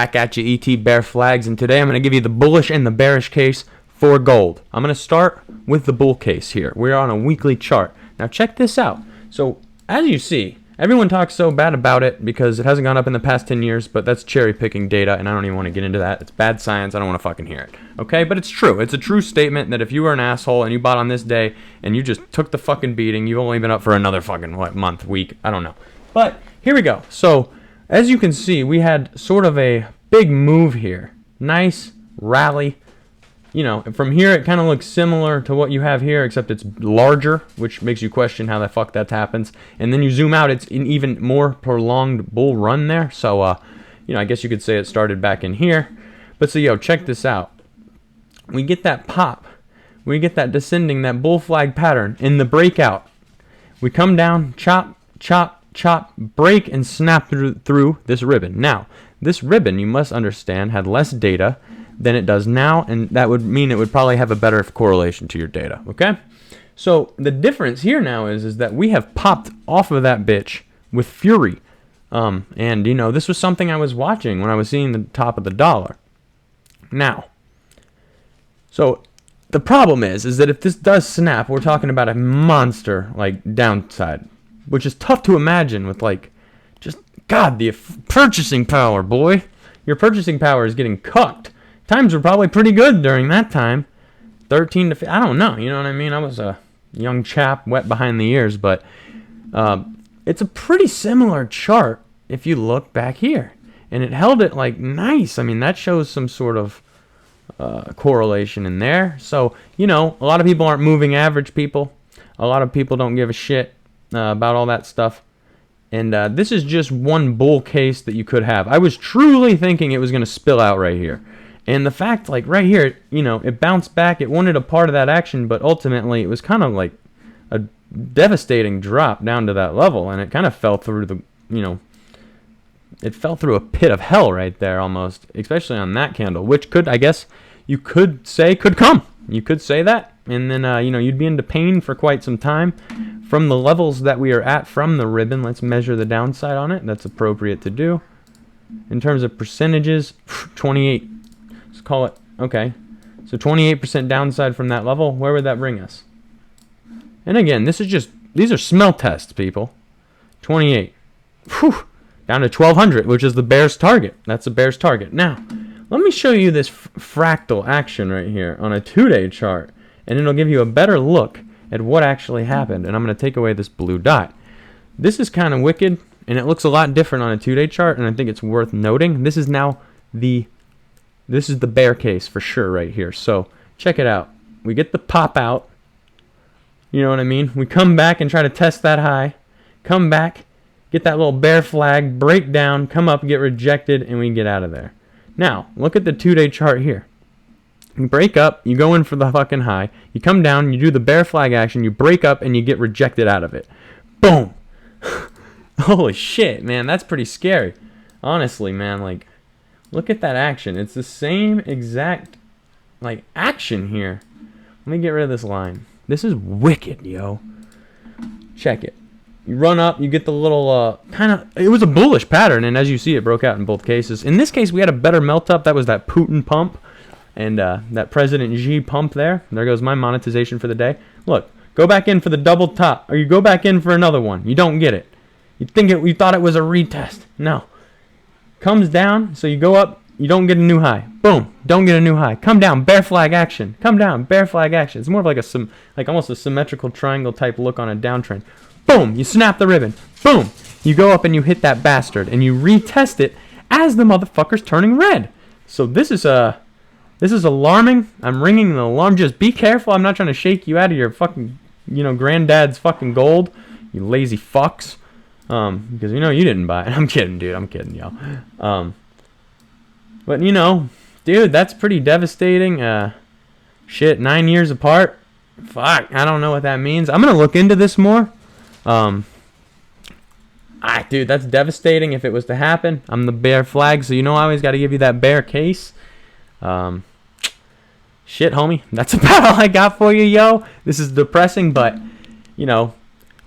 Back at you, ET Bear Flags, and today I'm going to give you the bullish and the bearish case for gold. I'm going to start with the bull case here. We're on a weekly chart. Now check this out. So as you see, everyone talks so bad about it because it hasn't gone up in the past 10 years, but that's cherry picking data, and I don't even want to get into that. It's bad science. I don't want to fucking hear it. Okay, but it's true. It's a true statement that if you were an asshole and you bought on this day and you just took the fucking beating, you've only been up for another fucking month, week, I don't know. But here we go. So as you can see, we had sort of a big move here. Nice rally. You know, from here it kind of looks similar to what you have here, except it's larger, which makes you question how the fuck that happens. And then you zoom out, it's an even more prolonged bull run there. So, you know, I guess you could say it started back in here. But so, yo, check this out. We get that pop. We get that descending, that bull flag pattern in the breakout. We come down, chop, chop, chop, break, and snap through this ribbon. Now, this ribbon, you must understand, had less data than it does now, and that would mean it would probably have a better correlation to your data, okay? So the difference here now is that we have popped off of that bitch with fury. And, you know, this was something I was watching when I was seeing the top of the dollar. Now, so the problem is that if this does snap, we're talking about a monster, like, downside, which is tough to imagine with, like, just, God, the purchasing power, boy. Your purchasing power is getting cucked. Times were probably pretty good during that time. 13 to 15, I don't know, you know what I mean? I was a young chap, wet behind the ears, but it's a pretty similar chart if you look back here. And it held it, like, nice. I mean, that shows some sort of correlation in there. So, you know, a lot of people aren't moving average people. A lot of people don't give a shit about all that stuff. And this is just one bull case that you could have. I was truly thinking it was going to spill out right here. And the fact, like, right here, you know, it bounced back. It wanted a part of that action, but ultimately it was kind of like a devastating drop down to that level. And it kind of fell through the, you know, it fell through a pit of hell right there almost, especially on that candle, which could, I guess, you could say could come. You could say that. And then, you know, you'd be into pain for quite some time. From the levels that we are at from the ribbon, let's measure the downside on it. That's appropriate to do. In terms of percentages, 28. Let's call it, okay. So 28% downside from that level. Where would that bring us? And again, this is just, these are smell tests, people. 28. Whew, down to 1200, which is the bear's target. That's the bear's target. Now, let me show you this fractal action right here on a 2-day chart. And it'll give you a better look at what actually happened. And I'm going to take away this blue dot. This is kind of wicked, and it looks a lot different on a 2-day chart, and I think it's worth noting. This is now this is the bear case for sure right here. So check it out. We get the pop out. You know what I mean? We come back and try to test that high. Come back, get that little bear flag, break down, come up, get rejected, and we get out of there. Now, look at the 2-day chart here. You break up, you go in for the fucking high, you come down, you do the bear flag action, you break up, and you get rejected out of it. Boom! Holy shit, man, that's pretty scary. Honestly, man, like, look at that action. It's the same exact, like, action here. Let me get rid of this line. This is wicked, yo. Check it. You run up, you get the little, kind of, it was a bullish pattern, and as you see, it broke out in both cases. In this case, we had a better melt up. That was that Putin pump. And that President Xi pump there. There goes my monetization for the day. Look, go back in for the double top, or you go back in for another one. You don't get it. You thought it was a retest. No. Comes down, so you go up, you don't get a new high. Boom, don't get a new high. Come down, bear flag action. Come down, bear flag action. It's more of like almost a symmetrical triangle type look on a downtrend. Boom, you snap the ribbon. Boom, you go up and you hit that bastard, and you retest it as the motherfucker's turning red. So this is alarming. I'm ringing the alarm. Just be careful. I'm not trying to shake you out of your fucking, you know, granddad's fucking gold. You lazy fucks. Because, you know, you didn't buy it. I'm kidding, dude. I'm kidding, y'all. But, you know, dude, that's pretty devastating. Shit, 9 years apart. Fuck, I don't know what that means. I'm going to look into this more. Dude, that's devastating if it was to happen. I'm the bear flag, so you know I always got to give you that bear case. Shit, homie. That's about all I got for you, yo. This is depressing, but, you know,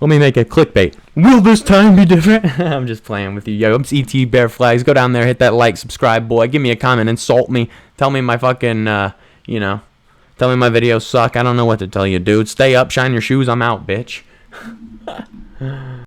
Let me make it clickbait. Will this time be different? I'm just playing with you, yo. I'm ET Bear Flags. Go down there, hit that like, subscribe, boy. Give me a comment, insult me. Tell me my fucking, tell me my videos suck. I don't know what to tell you, dude. Stay up, shine your shoes. I'm out, bitch.